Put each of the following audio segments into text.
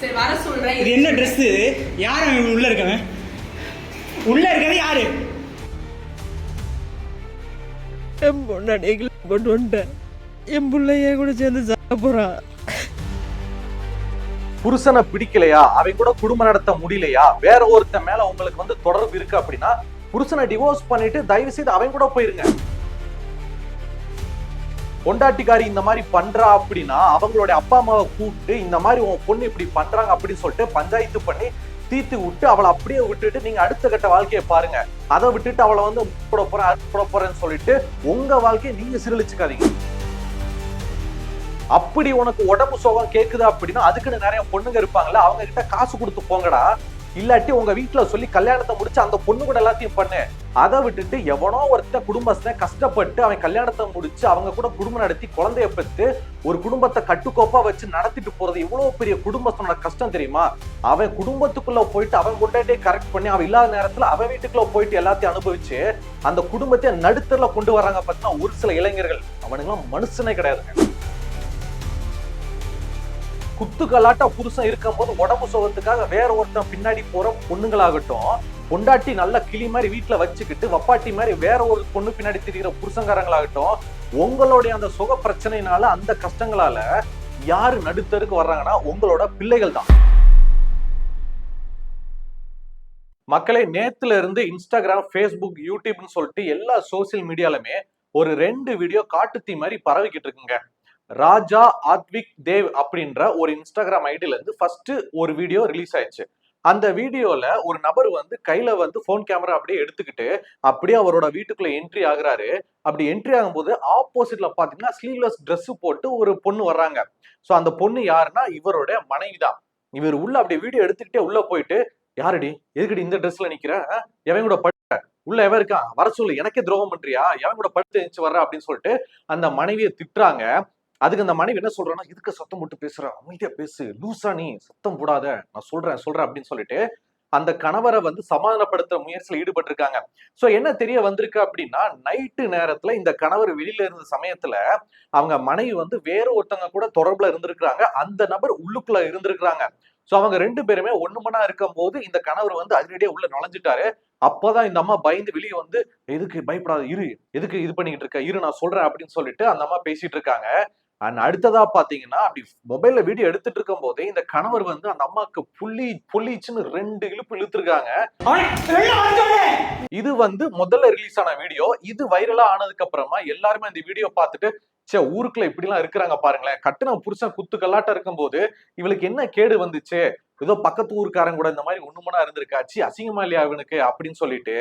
சரி வர சொல்றேன். இது என்ன ட்ரெஸ்? யார் உள்ள இருக்கவன்? உள்ள இருக்கிறது யாரு? என் பொண்ணாடி கொண்டு வந்துட்டேன். என் பிள்ளைய கூட சேர்ந்து சாப்பிட போறான். புருஷனை பிடிக்கலையா, அவன் கூட குடும்பம் நடத்த முடியலையா, வேற ஒருத்தன் மேல உங்களுக்கு வந்து தொடர்பு இருக்கு அப்படின்னா புருஷனை டிவோர்ஸ் பண்ணிட்டு தயவு செய்து அவன் கூட போயிருங்க. பொண்டாட்டிக்காரி இந்த மாதிரி பண்றா அப்படின்னா அவங்களுடைய அப்பா அம்மாவை கூப்பிட்டு இந்த மாதிரி உன் பொண்ணு இப்படி பண்றாங்க அப்படின்னு சொல்லிட்டு பஞ்சாயத்து பண்ணி தீர்த்து விட்டு அவளை அப்படியே விட்டுட்டு நீங்க அடுத்த கட்ட வாழ்க்கையை பாருங்க. அதை விட்டுட்டு அவளை வந்து போட போறேன் அது போட போறேன்னு சொல்லிட்டு உங்க வாழ்க்கையை நீங்க சீரழிச்சுக்காதீங்க. அப்படி உனக்கு உடம்பு சோகம் கேக்குதா அப்படின்னா அதுக்குன்னு நிறைய பொண்ணுங்க இருப்பாங்கல்ல, அவங்க கிட்ட காசு கொடுத்து போங்கடா. இல்லாட்டி உங்க வீட்டுல சொல்லி கல்யாணத்தை முடிச்சு அந்த பொண்ணு கூட எல்லாத்தையும் பண்ணு. அதை விட்டுட்டு எவனோ ஒருத்த குடும்பஸ்தன் கஷ்டப்பட்டு அவன் கல்யாணத்தை முடிச்சு அவங்க கூட குடும்பம் நடத்தி குழந்தைய பெற்று ஒரு குடும்பத்தை கட்டுக்கோப்பா வச்சு நடத்திட்டு போறது எவ்வளவு பெரிய குடும்பத்தனோட கஷ்டம் தெரியுமா? அவன் குடும்பத்துக்குள்ள போயிட்டு அவன் கொண்டாட்டே கரெக்ட் பண்ணி அவன் இல்லாத நேரத்துல அவன் வீட்டுக்குள்ள போயிட்டு எல்லாத்தையும் அனுபவிச்சு அந்த குடும்பத்தை நடுத்தர்ல கொண்டு வராங்க பார்த்தீங்கன்னா ஒரு சில இளைஞர்கள். அவனுங்கெல்லாம் மனுஷனே கிடையாதுங்க. குத்துக்கலாட்டா புருஷன் இருக்கும் போது உடம்பு சோகத்துக்காக வேற ஒருத்தன் பின்னாடி போற பொண்ணுங்களாகட்டும், பொண்டாட்டி நல்ல கிளி மாதிரி வீட்டுல வச்சுக்கிட்டு வப்பாட்டி மாதிரி வேற ஒரு பொண்ணு பின்னாடி திரிகிற புருஷங்காரங்களாகட்டும், உங்களுடைய அந்த சுக பிரச்சனைனால அந்த கஷ்டங்களால யாரு நடுத்தருக்கு வர்றாங்கன்னா உங்களோட பிள்ளைகள் தான். மக்களே, நேத்துல இருந்து இன்ஸ்டாகிராம், ஃபேஸ்புக், யூடியூப்னு சொல்லிட்டு எல்லா சோசியல் மீடியாலுமே ஒரு 2 வீடியோ காட்டுத்தீ மாதிரி பரவிக்கிட்டு இருக்குங்க. ராஜா ஆத்விக் தேவ் அப்படின்ற ஒரு இன்ஸ்டாகிராம் ஐடியில இருந்து ஃபர்ஸ்ட் ஒரு வீடியோ ரிலீஸ் ஆயிடுச்சு. அந்த வீடியோல ஒரு நபர் வந்து கையில வந்து போன் கேமரா அப்படியே எடுத்துக்கிட்டு அப்படியே அவரோட வீட்டுக்குள்ள என்ட்ரி ஆகுறாரு. அப்படி என்ட்ரி ஆகும்போது ஆப்போசிட்ல பாத்தீங்கன்னா ஸ்லீவ்லெஸ் ட்ரெஸ் போட்டு ஒரு பொண்ணு வர்றாங்க. சோ அந்த பொண்ணு யாருன்னா இவருடைய மனைவி தான். இவர் உள்ள அப்படியே வீடியோ எடுத்துக்கிட்டே உள்ள போயிட்டு, யாரடி எதுக்கடி இந்த ட்ரெஸ்ல நிக்கிற, எவன் கூட படுத்த உள்ள எவன் இருக்கான், வர சொல்லு, எனக்கே துரோகம் பண்றியா, எவன் கூட படுத்து எழுந்து வர்ற அப்படின்னு சொல்லிட்டு அந்த மனைவியை திட்டுறாங்க. அதுக்கு அந்த மனைவி என்ன சொல்றான்னா, இதுக்கு சத்தம் போட்டு பேசுற, அமைதியா பேசு, லூசா நீ, சத்தம் போடாத, நான் சொல்றேன் அப்படின்னு சொல்லிட்டு அந்த கணவரை வந்து சமாதானப்படுத்துற முயற்சியில ஈடுபட்டு இருக்காங்க. சோ என்ன தெரிய வந்திருக்கு அப்படின்னா, நைட்டு நேரத்துல இந்த கணவர் வெளியில இருந்த சமயத்துல அவங்க மனைவி வந்து வேற ஒருத்தவங்க கூட தொடர்புல இருந்திருக்கிறாங்க. அந்த நபர் உள்ளுக்குள்ள இருந்திருக்கிறாங்க. சோ அவங்க 2 பேருமே ஒண்ணுமனா இருக்கும் போது இந்த கணவர் வந்து அதிரடியா உள்ள நுழைஞ்சிட்டாரு. அப்பதான் இந்த அம்மா பயந்து வெளியே வந்து, எதுக்கு பயப்படாத இரு, எதுக்கு இது பண்ணிக்கிட்டு இருக்க இரு, நான் சொல்றேன் அப்படின்னு சொல்லிட்டு அந்த அம்மா பேசிட்டு இருக்காங்க. அடுத்ததா பாத்தீங்கன்னா அப்படி மொபைல்ல வீடியோ எடுத்துட்டு இருக்கும் போதே இந்த கணவர் வந்து அந்த அம்மாக்கு புள்ளிச்சுன்னு 2 இழுப்பு இழுத்துருக்காங்க. இது வந்து முதல்ல ரிலீஸ் ஆன வீடியோ. இது வைரலா ஆனதுக்கு அப்புறமா எல்லாருமே இந்த வீடியோ பார்த்துட்டு, சே ஊருக்குள்ள இப்படி எல்லாம் இருக்கிறாங்க பாருங்களேன், கட்டுன புருஷன் குத்து கல்லாட்டம் இருக்கும் போது இவளுக்கு என்ன கேடு வந்துச்சு, ஏதோ பக்கத்து ஊருக்காரங்க கூட இந்த மாதிரி ஒண்ணுமனா இருந்திருக்காச்சு, அசிங்கமா இல்லையா இவனுக்கு அப்படின்னு சொல்லிட்டு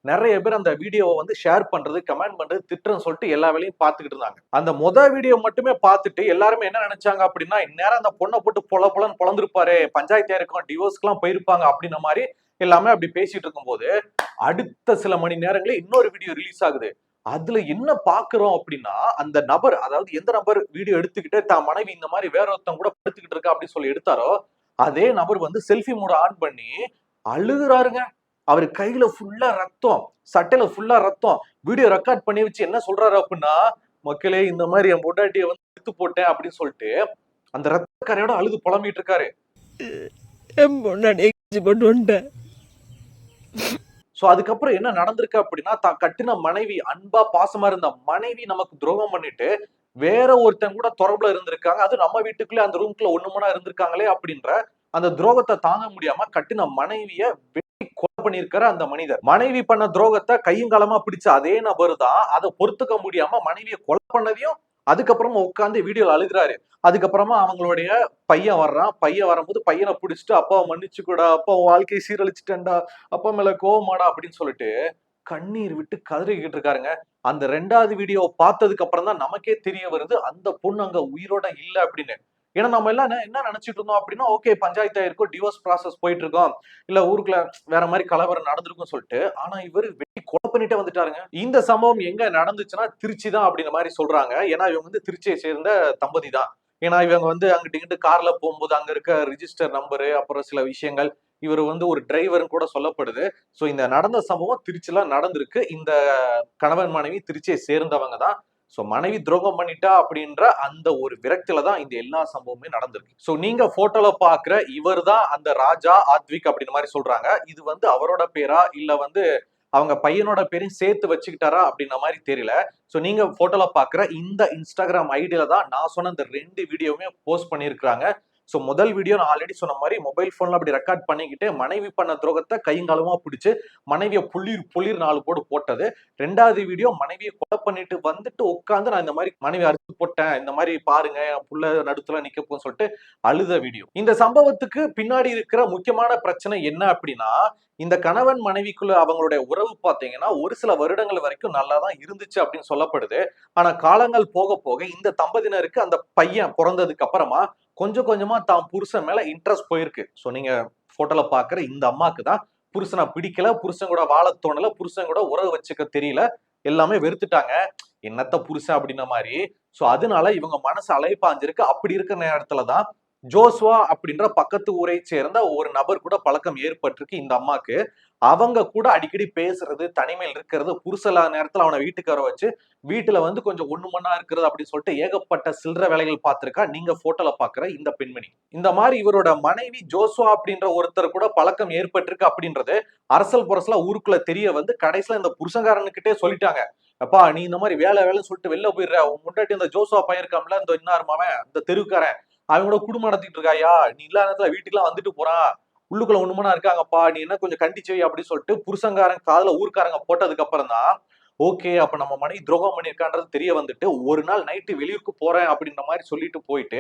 நிறைய பேர் அந்த வீடியோவை வந்து ஷேர் பண்றது, கமெண்ட் பண்றது, திட்டுறன்னு சொல்லிட்டு எல்லா வேலையும் பார்த்துக்கிட்டு இருந்தாங்க. அந்த வீடியோ மட்டுமே பார்த்துட்டு எல்லாருமே என்ன நினைச்சாங்க அப்படின்னா, இந்நேரம் அந்த பொண்ணை போட்டு பொலன்னு பொழந்திருப்பாரு, பஞ்சாயத்து இருக்கும், டிவோர்ஸ்க்கு எல்லாம் போயிருப்பாங்க அப்படின்ற மாதிரி எல்லாமே அப்படி பேசிட்டு இருக்கும்போது அடுத்த சில மணி நேரங்களே இன்னொரு வீடியோ ரிலீஸ் ஆகுது. அதுல என்ன பாக்குறோம் அப்படின்னா, அந்த நபர், அதாவது எந்த நபர் வீடியோ எடுத்துக்கிட்டு தான் மனைவி இந்த மாதிரி வேற ஒருத்தன் கூட படுத்துக்கிட்டு இருக்கா அப்படின்னு சொல்லி எடுத்தாரோ அதே நபர் வந்து செல்ஃபி மோட ஆன் பண்ணி அழுகுறாருங்க. அவர் கையில ஃபுல்லா ரத்தம், சட்டையில ஃபுல்லா ரத்தம். வீடியோ ரெக்கார்ட் பண்ணி வச்சு என்ன சொல்றாரு அப்படின்னா, மக்களே இந்த மாதிரி என் பொண்டாட்டியை வந்து எடுத்து போட்டேன் அப்படின்னு சொல்லிட்டு அந்த ரத்தக்காரையோட அழுது புலம்பிட்டு இருக்காரு. என் பொண்ணாடி கொண்டு வந்துட்டேன். சோ அதுக்கப்புறம் என்ன நடந்திருக்கு அப்படின்னா, தான் கட்டின மனைவி, அன்பா பாசமா இருந்த மனைவி நமக்கு துரோகம் பண்ணிட்டு வேற ஒருத்தன் கூட தொடர்புல இருந்திருக்காங்க. அது நம்ம வீட்டுக்குள்ளே அந்த ரூம்குள்ள ஒண்ணுமனா இருந்திருக்காங்களே அப்படின்ற அந்த துரோகத்தை தாங்க முடியாம கட்டின மனைவிய வெட்டி கொலை பண்ணியிருக்கிற அந்த மனிதர், மனைவி பண்ண துரோகத்தை கையங்காலமா பிடிச்ச அதே நபர் தான் அதை பொறுத்துக்க முடியாம மனைவியை கொலை பண்ணதையும் அதுக்கப்புறமா உட்காந்து வீடியோல அழுகிறாரு. அதுக்கப்புறமா அவங்களுடைய பையன் வர்றான். பையன் வரும்போது பையனை பிடிச்சிட்டு, அப்பாவை மன்னிச்சுக்கூடா, அப்பா வாழ்க்கையை சீரழிச்சுட்டேன்டா, அப்பா மேல கோவமாடா அப்படின்னு சொல்லிட்டு கண்ணீர் விட்டு கதறிக்கிட்டு இருக்காருங்க. அந்த 2வது வீடியோவை பார்த்ததுக்கு அப்புறம் தான் நமக்கே தெரிய வருது அந்த பொண்ணு அங்க உயிரோட இல்ல அப்படின்னு. ஏன்னா நம்ம எல்லாம் என்ன நினைச்சிட்டு இருந்தோம் அப்படின்னா, ஓகே பஞ்சாயத்து ஆயிருக்கும், டிவோர்ஸ் ப்ராசஸ் போயிட்டு இருக்கோம், இல்ல ஊருக்குள்ள வேற மாதிரி கலவரம் நடந்திருக்கும் சொல்லிட்டு. ஆனா இவர் வெட்டி கொலை பண்ணிட்டே வந்துட்டாருங்க. இந்த சம்பவம் எங்க நடந்துச்சுன்னா திருச்சி தான் அப்படின்ற மாதிரி சொல்றாங்க. ஏன்னா இவங்க வந்து திருச்சியை சேர்ந்த தம்பதி தான். ஏன்னா இவங்க வந்து அங்கிட்டு இங்கிட்டு கார்ல போகும்போது அங்க இருக்க ரிஜிஸ்டர் நம்பரு, அப்புறம் சில விஷயங்கள், இவர் வந்து ஒரு டிரைவர்னு கூட சொல்லப்படுது. சோ இந்த நடந்த சம்பவம் திருச்சில நடந்திருக்கு. இந்த கணவன் மனைவி திருச்சியை சேர்ந்தவங்க தான். சோ மனைவி துரோகம் பண்ணிட்டா அப்படின்ற அந்த ஒரு விரக்தியில தான் இந்த எல்லா சம்பவமே நடந்திருக்கு. சோ நீங்க போட்டோல பாக்குற இவர் தான் அந்த ராஜா ஆத்விக் அப்படின்ற மாதிரி சொல்றாங்க. இது வந்து அவரோட பேரா இல்ல அவங்க பையனோட பேரையும் சேர்த்து வச்சுக்கிட்டாரா அப்படின்ற மாதிரி தெரியல. சோ நீங்க போட்டோல பாக்குற இந்த இன்ஸ்டாகிராம் ஐடியில தான் நான் சொன்ன இந்த 2 வீடியோவுமே போஸ்ட் பண்ணிருக்காங்க. சோ முதல் வீடியோ நான் ஆல்ரெடி சொன்ன மாதிரி மொபைல் போன்ல அப்படி ரெக்கார்ட் பண்ணிக்கிட்டு மனைவி பண்ண துரோகத்தை கையங்காலமா பிடிச்சு மனைவியை புளிர் 4 போடு போட்டது. 2வது வீடியோ மனைவியை கொலை பண்ணிட்டு வந்துட்டு உட்காந்து நான் இந்த மாதிரி மனைவி அறுத்து போட்டேன், இந்த மாதிரி பாருங்க என் புள்ள நடுத்துல நிக்கப்போன்னு சொல்லிட்டு அழுத வீடியோ. இந்த சம்பவத்துக்கு பின்னாடி இருக்கிற முக்கியமான பிரச்சனை என்ன அப்படின்னா, இந்த கணவன் மனைவிக்குள்ள அவங்களுடைய உறவு பாத்தீங்கன்னா ஒரு சில வருடங்கள் வரைக்கும் நல்லா தான் இருந்துச்சு அப்படின்னு சொல்லப்படுது. ஆனா காலங்கள் போக போக இந்த தம்பதியினருக்கு அந்த பையன் பிறந்ததுக்கு அப்புறமா கொஞ்சம் கொஞ்சமா தான் புருஷன் மேல இன்ட்ரெஸ்ட் போயிருக்கு. சோ நீங்க போட்டோல பாக்குற இந்த அம்மாக்கு தான் புருஷனை பிடிக்கல, புருஷன் கூட வாழ தோணல, புருஷன் கூட உறவு வச்சுக்க தெரியல, எல்லாமே வெறுத்துட்டாங்க. என்னத்த புருஷன் அப்படின்ன மாதிரி. சோ அதனால இவங்க மனசு அலைப்பாஞ்சிருக்கு. அப்படி இருக்கிற நேரத்துலதான் ஜோஸ்வா அப்படின்ற பக்கத்து ஊரை சேர்ந்த ஒரு நபர் கூட பழக்கம் ஏற்பட்டிருக்கு இந்த அம்மாக்கு. அவங்க கூட அடிக்கடி பேசுறது, தனிமையில் இருக்கிறது, புருஷலா நேரத்துல அவனை வீட்டுக்கு வர வச்சு வீட்டுல வந்து கொஞ்சம் ஒண்ணு மண்ணா இருக்கிறது அப்படின்னு சொல்லிட்டு ஏகப்பட்ட சில்லற வேலைகள் பார்த்திருக்கா நீங்க போட்டோல பாக்குற இந்த பெண்மணி. இந்த மாதிரி இவரோட மனைவி ஜோஸ்வா அப்படின்ற ஒருத்தர் கூட பழக்கம் ஏற்பட்டிருக்கு அப்படின்றது அரசல் புரசலா ஊருக்குள்ள தெரிய வந்து கடைசியில இந்த புருஷங்காரனுக்கிட்டே சொல்லிட்டாங்க. அப்பா நீ இந்த மாதிரி வேலைன்னு சொல்லிட்டு வெளில போயிடுற, உன் முன்னாடி இந்த ஜோஸ்வா பையன் இருக்காமல, இந்த இன்னார் மாவன் இந்த தெருவுக்காரன் அவங்களோட குடும்பம் நடத்திட்டு இருக்காயா, நீ இல்லாத நேரத்துல வீட்டுக்குலாம் வந்துட்டு போறான், உள்ளுக்குள்ள ஒண்ணுமனா இருக்காங்கப்பா, நீ என்ன கொஞ்சம் கண்டிச்சு வை அப்படின்னு சொல்லிட்டு புருஷங்காரன் காதுல ஊர்க்காரங்க போட்டதுக்கு அப்புறம் தான் ஓகே அப்ப நம்ம மனைவி துரோகம் பண்ணிருக்கான்றது தெரிய வந்துட்டு ஒரு நாள் நைட்டு வெளியூருக்கு போறேன் அப்படின்ற மாதிரி சொல்லிட்டு போயிட்டு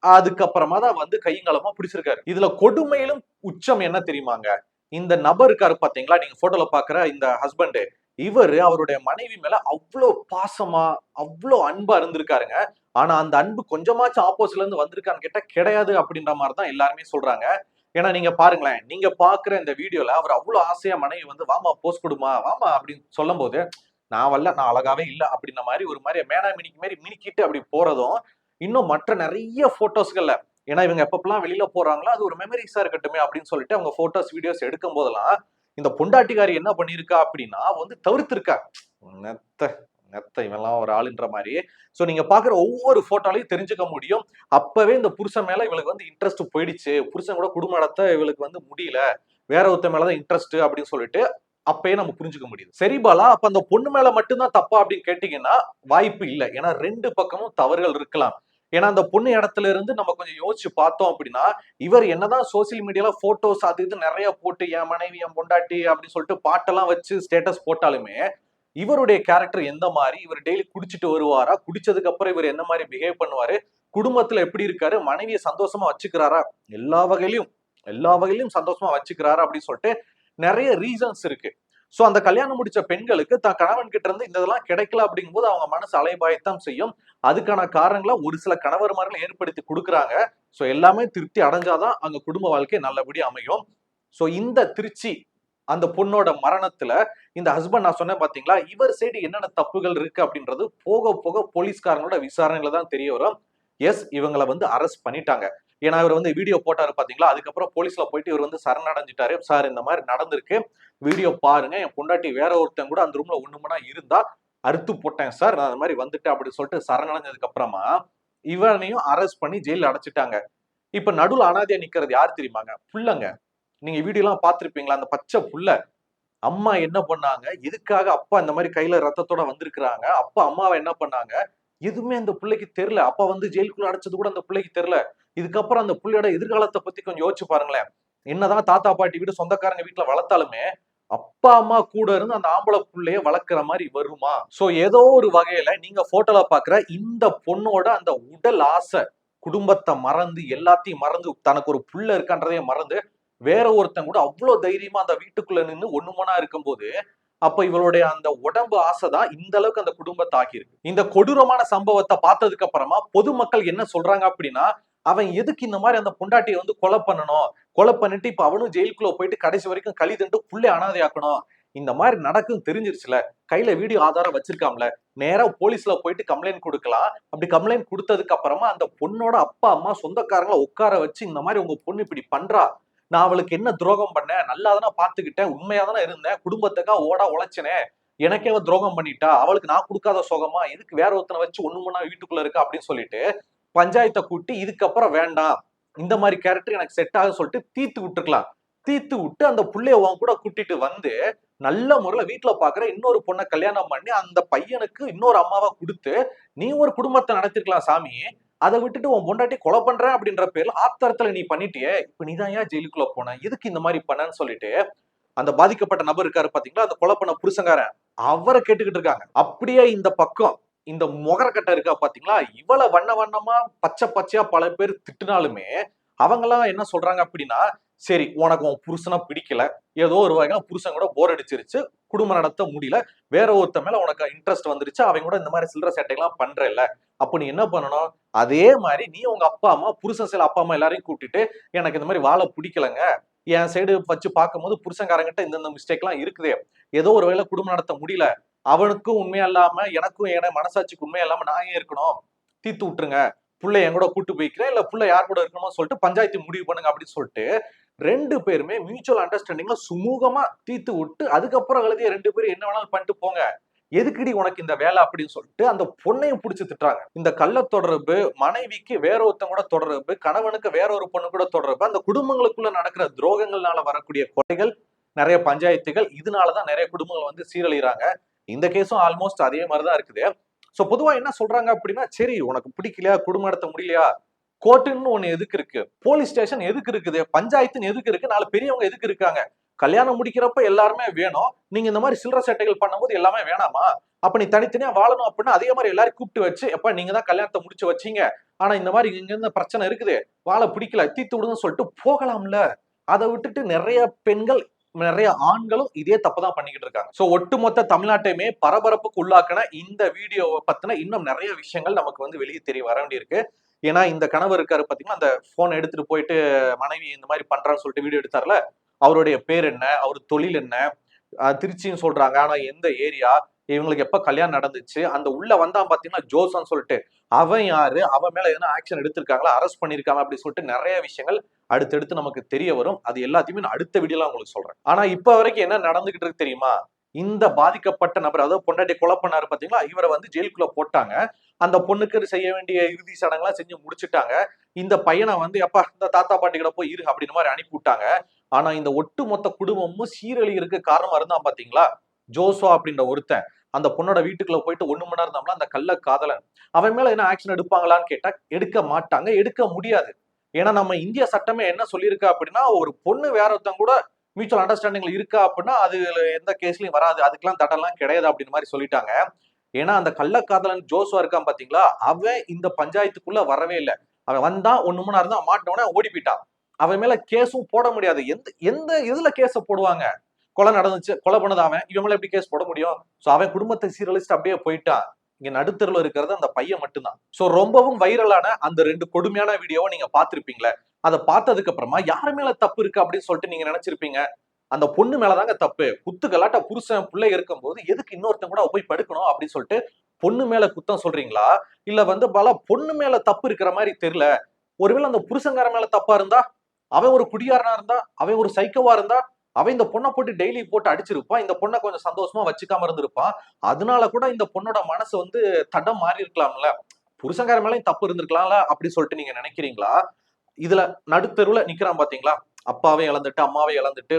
அதுக்கப்புறமா தான் வந்து கையங்காலமா பிடிச்சிருக்காரு. இதுல கொடுமையிலும் உச்சம் என்ன தெரியுமாங்க, இந்த நபர் இருக்காரு பாத்தீங்களா, நீங்க போட்டோல பாக்குற இந்த ஹஸ்பண்ட், இவரு அவருடைய மனைவி மேல அவ்வளோ பாசமா அவ்வளோ அன்பா இருந்திருக்காருங்க. ஆனா அந்த அன்பு கொஞ்சமாச்சும் ஆப்போசிட்ல இருந்து வந்திருக்கான்னு கேட்டா கிடையாது அப்படின்ற மாதிரிதான் எல்லாருமே சொல்றாங்க. ஏன்னா நீங்க பாருங்களேன், நீங்க பாக்குற இந்த வீடியோல அவர் அவ்வளவு ஆசையா மனைவி வந்து வாமா போஸ் கொடுமா வாமா அப்படின்னு சொல்லும் போது நான் வரல, நான் அழகாவே இல்ல அப்படின்ற மாதிரி ஒரு மாதிரி மேனா மினிக்கு மாதிரி மினிக்கிட்டு அப்படி போறதும், இன்னும் மற்ற நிறைய போட்டோஸ்கள்ல, ஏன்னா இவங்க எப்பப்பெல்லாம் வெளியில போறாங்களோ அது ஒரு மெமரிஸா இருக்கட்டுமே அப்படின்னு சொல்லிட்டு அவங்க போட்டோஸ் வீடியோஸ் எடுக்கும் போதெல்லாம் இந்த பொண்டாட்டிக்காரி என்ன பண்ணிருக்கா அப்படின்னா வந்து தவிர்த்திருக்கா. நெத்த இவெல்லாம் ஒரு ஆளுன்ற மாதிரி. சோ நீங்க பாக்குற ஒவ்வொரு போட்டோலையும் தெரிஞ்சுக்க முடியும், அப்பவே இந்த புருஷன் மேல இவளுக்கு வந்து இன்ட்ரெஸ்ட் போயிடுச்சு, புருஷன் கூட குடும்ப நடத்த இவளுக்கு வந்து முடியல, வேற ஒருத்த மேலதான் இன்ட்ரெஸ்ட் அப்படின்னு சொல்லிட்டு அப்பயே நம்ம புரிஞ்சுக்க முடியுது. சரி பாலா, அப்ப அந்த பொண்ணு மேல மட்டும்தான் தப்பா அப்படின்னு கேட்டீங்கன்னா வாய்ப்பு இல்லை. ஏன்னா 2 பக்கமும் தவறுகள் இருக்கலாம். ஏன்னா அந்த பொண்ணு இடத்துல இருந்து நம்ம கொஞ்சம் யோசிச்சு பார்த்தோம் அப்படின்னா, இவர் என்னதான் சோசியல் மீடியால போட்டோஸ் அது இது நிறைய போட்டு என் மனைவி என் பொண்டாட்டி அப்படின்னு சொல்லிட்டு பாட்டெல்லாம் வச்சு ஸ்டேட்டஸ் போட்டாலுமே இவருடைய கேரக்டர் எந்த மாதிரி, இவர் டெய்லி குடிச்சிட்டு வருவாரா, குடிச்சதுக்கு அப்புறம் இவர் என்ன மாதிரி பிஹேவ் பண்ணுவாரு, குடும்பத்துல எப்படி இருக்காரு, மனைவியை சந்தோஷமா வச்சுக்கிறாரா, எல்லா வகையிலும் சந்தோஷமா வச்சுக்கிறாரா அப்படின்னு சொல்லிட்டு நிறைய ரீசன்ஸ் இருக்கு. சோ அந்த கல்யாணம் முடிச்ச பெண்களுக்கு தான் கணவன் கிட்ட இருந்து இந்த இதெல்லாம் கிடைக்கல அப்படிங்கும் போது அவங்க மனசு அலைபாயத்தான் செய்யும். அதுக்கான காரணங்களை ஒரு சில கணவர்மார்கள் ஏற்படுத்தி கொடுக்குறாங்க. சோ எல்லாமே திருப்தி அடைஞ்சாதான் அங்க குடும்ப வாழ்க்கை நல்லபடியா அமையும். சோ இந்த திருச்சி அந்த பொண்ணோட மரணத்துல இந்த ஹஸ்பண்ட் நான் சொன்னேன் பாத்தீங்களா, இவர் சைடு என்னென்ன தப்புகள் இருக்கு அப்படின்றது போக போக போலீஸ்காரங்களோட விசாரணையில தான் தெரிய வரும். எஸ், இவங்களை வந்து அரெஸ்ட் பண்ணிட்டாங்க. ஏன்னா இவர் வந்து வீடியோ போட்டாரு பாத்தீங்களா, அதுக்கப்புறம் போலீஸ்ல போயிட்டு இவர் வந்து சரணடைஞ்சிட்டாரு. சார் இந்த மாதிரி நடந்திருக்கு, வீடியோ பாருங்க, என் பொண்டாட்டி வேற ஒருத்தன் கூட அந்த ரூம்ல ஒண்ணுமனா இருந்தா அறுத்து போட்டேன் சார், நான் அந்த மாதிரி வந்துட்டேன் அப்படின்னு சொல்லிட்டு சரணடைஞ்சதுக்கு அப்புறமா இவனையும் அரெஸ்ட் பண்ணி ஜெயில அடைச்சிட்டாங்க. இப்ப நடுவுல அனாதையா நிக்கிறது யார் தெரியுமாங்க, புள்ளங்க. நீங்க வீடியோ எல்லாம் பாத்திருப்பீங்களா, அந்த பச்சை புள்ள அம்மா என்ன பண்ணாங்க, எதுக்காக அப்பா இந்த மாதிரி கையில ரத்தத்தோட வந்திருக்கிறாங்க, அப்பா அம்மாவை என்ன பண்ணாங்க, எதுவுமே அந்த பிள்ளைக்கு தெரியல. அப்பா வந்து ஜெயிலுக்குள்ள அடைச்சது கூட அந்த பிள்ளைக்கு தெரியல. இதுக்கப்புறம் அந்த பிள்ளையோட எதிர்காலத்தை பத்தி கொஞ்சம் யோசிச்சு பாருங்களேன். என்னதான் தாத்தா பாட்டி வீடு சொந்தக்காரங்க வீட்டுல வளர்த்தாலுமே அப்பா அம்மா கூட இருந்து அந்த ஆம்பளை புள்ளைய வளர்க்குற மாதிரி வருமா? சோ ஏதோ ஒரு வகையில நீங்க போட்டோல பாக்குற இந்த பொண்ணோட அந்த உடல் ஆசை, குடும்பத்தை மறந்து எல்லாத்தையும் மறந்து தனக்கு ஒரு புள்ள இருக்கான்றதையும் மறந்து வேற ஒருத்தன் கூட அவ்வளவு தைரியமா அந்த வீட்டுக்குள்ள நின்று ஒண்ணுமனா இருக்கும்போது அப்ப இவளுடைய அந்த உடம்பு ஆசைதான் இந்த அளவுக்கு அந்த குடும்பத்தை ஆக்கியிருக்கு. இந்த கொடூரமான சம்பவத்தை பார்த்ததுக்கு அப்புறமா பொதுமக்கள் என்ன சொல்றாங்க அப்படின்னா, அவன் எதுக்கு இந்த மாதிரி அந்த பொண்டாட்டியை வந்து கொலை பண்ணணும், கொலை பண்ணிட்டு இப்ப அவனும் ஜெயிலுக்குள்ள போயிட்டு கடைசி வரைக்கும் களி தண்டு புள்ளை அனாதையாக்கணும், இந்த மாதிரி நடக்கும் தெரிஞ்சிருச்சுல, கையில வீடியோ ஆதாரம் வச்சிருக்காம்ல, நேரா போலீஸ்ல போயிட்டு கம்ப்ளைண்ட் கொடுக்கலாம். அப்படி கம்ப்ளைண்ட் கொடுத்ததுக்கு அப்புறமா அந்த பொண்ணோட அப்பா அம்மா சொந்தக்காரங்களை உட்கார வச்சு இந்த மாதிரி உங்க பொண்ணு இப்படி பண்றா, நான் அவளுக்கு என்ன துரோகம் பண்ணேன், நல்லா தானே பாத்துக்கிட்டேன், உண்மையா தானே இருந்தேன், குடும்பத்துக்காக ஓடா உழைச்சனே, எனக்கே அவ துரோகம் பண்ணிட்டா, அவளுக்கு நான் கொடுக்காத சுகமா எதுக்கு வேற ஒருத்தனை வச்சு ஒண்ணு மணி வீட்டுக்குள்ள இருக்கா அப்படின்னு சொல்லிட்டு பஞ்சாயத்தை கூட்டி இதுக்கப்புறம் வேண்டாம், இந்த மாதிரி கேரக்டர் எனக்கு செட் ஆகுது சொல்லிட்டு தீர்த்து விட்டுருக்கலாம். தீர்த்து விட்டு அந்த புள்ளைய உன் கூட கூட்டிட்டு வந்து நல்ல முறையில வீட்டுல பாக்குற இன்னொரு பொண்ணை கல்யாணம் பண்ணி அந்த பையனுக்கு இன்னொரு அம்மாவா கொடுத்து நீ ஒரு குடும்பத்தை நடத்திருக்கலாம் சாமி. அதை விட்டுட்டு உன் பொண்டாட்டி கொலை பண்றேன் அப்படின்ற பேர்ல ஆத்திரத்துல நீ பண்ணிட்டியே, இப்ப நீதான் ஏன் ஜெயிலுக்குள்ள போன, எதுக்கு இந்த மாதிரி பண்ணன்னு சொல்லிட்டு அந்த பாதிக்கப்பட்ட நபர் இருக்காரு பாத்தீங்களா, அந்த கொலை பண்ண புருஷங்காரன், அவரை கேட்டுக்கிட்டு இருக்காங்க. அப்படியே இந்த பக்கம் இந்த முகரக்கட்டை இருக்கா பாத்தீங்களா, இவள வண்ண வண்ணமா பச்சை பச்சையா பல பேர் திட்டுனாலுமே அவங்க எல்லாம் என்ன சொல்றாங்க அப்படின்னா, சரி உனக்கு உன் புருஷனா பிடிக்கல, ஏதோ ஒரு வகையில புருஷன் கூட போர் அடிச்சிருச்சு, குடும்பம் நடத்த முடியல, வேற ஒருத்த மேல உனக்கு இன்ட்ரெஸ்ட் வந்துருச்சு, அவங்க கூட இந்த மாதிரி சில்லற சேட்டைகள்லாம் பண்றல, அப்ப நீ என்ன பண்ணணும், அதே மாதிரி நீ உங்க அப்பா அம்மா புருஷன் சில அப்பா அம்மா எல்லாரையும் கூட்டிட்டு எனக்கு இந்த மாதிரி வாழ பிடிக்கலங்க, என் சைடு வச்சு பார்க்கும்போது புருஷன்காரங்கிட்ட இந்த மிஸ்டேக் எல்லாம் இருக்குது, ஏதோ ஒரு வேளை குடும்பம் நடத்த முடியல, அவனுக்கும் உண்மையா இல்லாம எனக்கும் என மனசாட்சிக்கு உண்மையா இல்லாம நான் ஏன் இருக்கணும், தீர்த்து விட்டுருங்க, புள்ளை என் கூட கூட்டு போய்க்கிறேன், இல்ல புள்ளை யார் கூட இருக்கணும்னு சொல்லிட்டு பஞ்சாயத்து முடிவு பண்ணுங்க அப்படின்னு சொல்லிட்டு ரெண்டு பேருமே மியூச்சுவல் அண்டர்ஸ்டாண்டிங்ல சுமூகமா தீர்த்து விட்டு அதுக்கப்புறம் எழுதிய ரெண்டு பேரும் என்ன வேணாலும் பண்ணிட்டு போங்க, எதுக்குடி உனக்கு இந்த வேலை அப்படின்னு சொல்லிட்டு அந்த பொண்ணையும் பிடிச்சு திட்டுறாங்க. இந்த கள்ள தொடர்பு, மனைவிக்கு வேற ஒருத்தன் கூட தொடர்பு, கணவனுக்கு வேற ஒரு பொண்ணு கூட தொடர்பு, அந்த குடும்பங்களுக்குள்ள நடக்கிற துரோகங்கள்னால வரக்கூடிய கொலைகள், நிறைய பஞ்சாயத்துகள், இதனாலதான் நிறைய குடும்பங்கள் வந்து சீரழிறாங்க. இந்த கேஸும் ஆல்மோஸ்ட் அதே மாதிரிதான் இருக்குது. சோ பொதுவா என்ன சொல்றாங்க அப்படின்னா, சரி உனக்கு பிடிக்கலையா, குடும்பம் நடத்த முடியலையா, கோர்ட்டுன்னு ஒண்ணு எதுக்கு இருக்கு, போலீஸ் ஸ்டேஷன் எதுக்கு இருக்குது, பஞ்சாயத்துன்னு எதுக்கு இருக்கு, நாலு பெரியவங்க எதுக்கு இருக்காங்க, கல்யாணம் முடிக்கிறப்ப எல்லாருமே வேணும், நீங்க இந்த மாதிரி சில்லற சேட்டைகள் பண்ணும்போது எல்லாமே வேணாமா, அப்ப நீ தனித்தனியா வாழணும் அப்படின்னா அதே மாதிரி எல்லாரும் கூப்பிட்டு வச்சு, எப்ப நீங்க தான் கல்யாணத்தை முடிச்சு வச்சீங்க, ஆனா இந்த மாதிரி இங்க இருந்து பிரச்சனை இருக்குது, வாழ பிடிக்கல, தீர்த்து விடுன்னு சொல்லிட்டு போகலாம்ல. அதை விட்டுட்டு நிறைய பெண்கள், நிறைய ஆண்களும் இதே தப்புதான் பண்ணிக்கிட்டு இருக்காங்க. சோ ஒட்டுமொத்த தமிழ்நாட்டையுமே பரபரப்புக்கு உள்ளாக்கின இந்த வீடியோவை பத்தின இன்னும் நிறைய விஷயங்கள் நமக்கு வந்து வெளியே தெரிய வர வேண்டியிருக்கு. ஏன்னா இந்த கணவர் இருக்காரு பாத்தீங்கன்னா, அந்த போன் எடுத்துட்டு போயிட்டு மனைவி இந்த மாதிரி பண்றான்னு சொல்லிட்டு வீடியோ எடுத்தார்ல, அவருடைய பேர் என்ன, அவர் தொழில் என்ன, திருச்சின்னு சொல்றாங்க, ஆனா எந்த ஏரியா, இவங்களுக்கு எப்ப கல்யாணம் நடந்துச்சு, அந்த உள்ள வந்தான் பாத்தீங்கன்னா ஜோசன் சொல்லிட்டு, அவன் யாரு, அவன் மேல எதனா ஆக்ஷன் எடுத்திருக்காங்களா, அரெஸ்ட் பண்ணிருக்காங்க அப்படின்னு சொல்லிட்டு நிறைய விஷயங்கள் அடுத்தடுத்து நமக்கு தெரிய வரும். அது எல்லாத்தையுமே நான் அடுத்த வீடியோல உங்களுக்கு சொல்றேன். ஆனா இப்ப வரைக்கும் என்ன நடந்துகிட்டு இருக்கு தெரியுமா, இந்த பாதிக்கப்பட்ட நபர், அதாவது பொண்டாட்டி கொலை பண்ணாரு பாத்தீங்களா, இவரை வந்து ஜெயிலுக்குள்ள போட்டாங்க. அந்த பொண்ணுக்கு செய்ய வேண்டிய இறுதி சடங்கெல்லாம் செஞ்சு முடிச்சுட்டாங்க. இந்த பையனை வந்து எப்பா இந்த தாத்தா பாட்டி கிட்ட போய் இரு அப்படின்னு மாதிரி அனுப்பி விட்டாங்க. ஆனா இந்த ஒட்டுமொத்த குடும்பமும் சீரழியிருக்கு காரணமா இருந்தான் பாத்தீங்களா, ஜோசுவா அப்படின்ற ஒருத்தன், அந்த பொண்ணோட வீட்டுக்குள்ள போயிட்டு 1 மணி நேரம் இருந்தாங்களா அந்த கள்ள காதலன், அவன் மேல என்ன ஆக்ஷன் எடுப்பாங்களான்னு கேட்டா எடுக்க மாட்டாங்க, எடுக்க முடியாது. ஏன்னா நம்ம இந்திய சட்டமே என்ன சொல்லியிருக்கா அப்படின்னா, ஒரு பொண்ணு வேற ஒருத்தன் கூட மியூச்சுவல் அண்டர்ஸ்டாண்டிங்ல இருக்கா அப்படின்னா அது எந்த கேஸ்லயும் வராது, அதுக்கெல்லாம் தடெல்லாம் கிடையாது அப்படின்னு மாதிரி சொல்லிட்டாங்க. ஏன்னா அந்த கள்ளக்காதலன் ஜோசுவா இருக்கான் பாத்தீங்களா, அவன் இந்த பஞ்சாயத்துக்குள்ள வரவே இல்லை. அவன் வந்தா 1 மணி நேரம் தான், மாட்டோன்னே ஓடி போயிட்டான். அவன் மேல கேஸும் போட முடியாது. எந்த எந்த இதுல கேஸ போடுவாங்க, கொலை நடந்துச்சு, கொலை பண்ணது அவன், இவன் மேல எப்படி கேஸ் போட முடியும்? சோ அவன் குடும்பத்தை சீரழிச்சுட்டு அப்படியே போயிட்டான். இங்க நடுத்தருல இருக்கிறது அந்த பையன் மட்டும்தான். சோ ரொம்பவும் வைரலான அந்த 2 கொடுமையான வீடியோவை நீங்க பாத்திருப்பீங்களே, அதை பார்த்ததுக்கு அப்புறமா யாரு மேல தப்பு இருக்கு அப்படின்னு சொல்லிட்டு நீங்க நினைச்சிருப்பீங்க, அந்த பொண்ணு மேலதாங்க தப்பு. குத்துக்கலாட்ட புருஷன் பிள்ளை இருக்கும்போது எதுக்கு இன்னொருத்தன் கூட போய் படுக்கணும் அப்படின்னு சொல்லிட்டு பொண்ணு மேல குத்தம் சொல்றீங்களா, இல்ல வந்து பல பொண்ணு மேல தப்பு இருக்கிற மாதிரி தெரியல, ஒருவேளை அந்த புருஷங்கார மேல தப்பா இருந்தா, அவன் ஒரு குடியாரனா இருந்தா, அவன் ஒரு சைக்கோவா இருந்தா, அவன் இந்த பொண்ணை போட்டு டெய்லி போட்டு அடிச்சிருப்பான், இந்த பொண்ணை கொஞ்சம் சந்தோஷமா வச்சுக்காம இருந்திருப்பான், அதனால கூட இந்த பொண்ணோட மனசு வந்து தடம் மாறி இருக்கலாம்ல, புருஷங்கார மேலயும் தப்பு இருந்திருக்கலாம்ல அப்படி சொல்லிட்டு நீங்க நினைக்கிறீங்களா? இதுல நடுத்தருவுல நிக்கிறான் பாத்தீங்களா, அப்பாவை இழந்துட்டு அம்மாவை இழந்துட்டு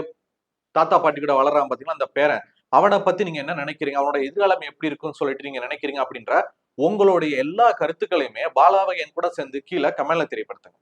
தாத்தா பாட்டி கூட வளர்றான் பாத்தீங்கன்னா அந்த பேரன், அவனை பத்தி நீங்க என்ன நினைக்கிறீங்க, அவனோட எதிர்காலம் எப்படி இருக்குன்னு சொல்லிட்டு நீங்க நினைக்கிறீங்க அப்படின்ற உங்களுடைய எல்லா கருத்துக்களையுமே பாலாவை என் கூட சேர்ந்து கீழே கமெண்ட்ல தெரியப்படுத்துங்க.